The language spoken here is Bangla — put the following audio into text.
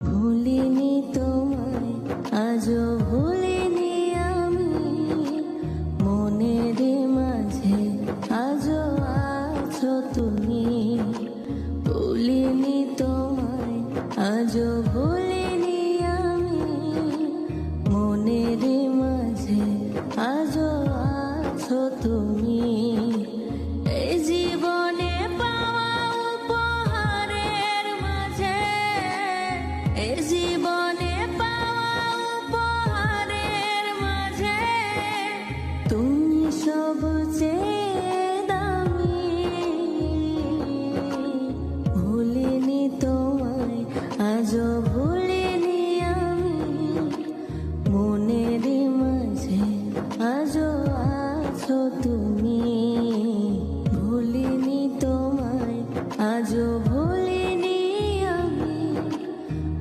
ভুলিনি তোমায়, আজও ভুলিনি আমি, মনের মাঝে আজও আছো তুমি। ভুলিনি তোমায়, আজও ভুলিনি আমি, মনের মাঝে আজও আছো তুমি। এই জীবনে পাওয়া উপহারের মাঝে, এই জীবনে পাওয়া উপহারের মাঝে তুমি সবচেয়ে দামি। ভুলিনি তোমায়, আজও ভুলি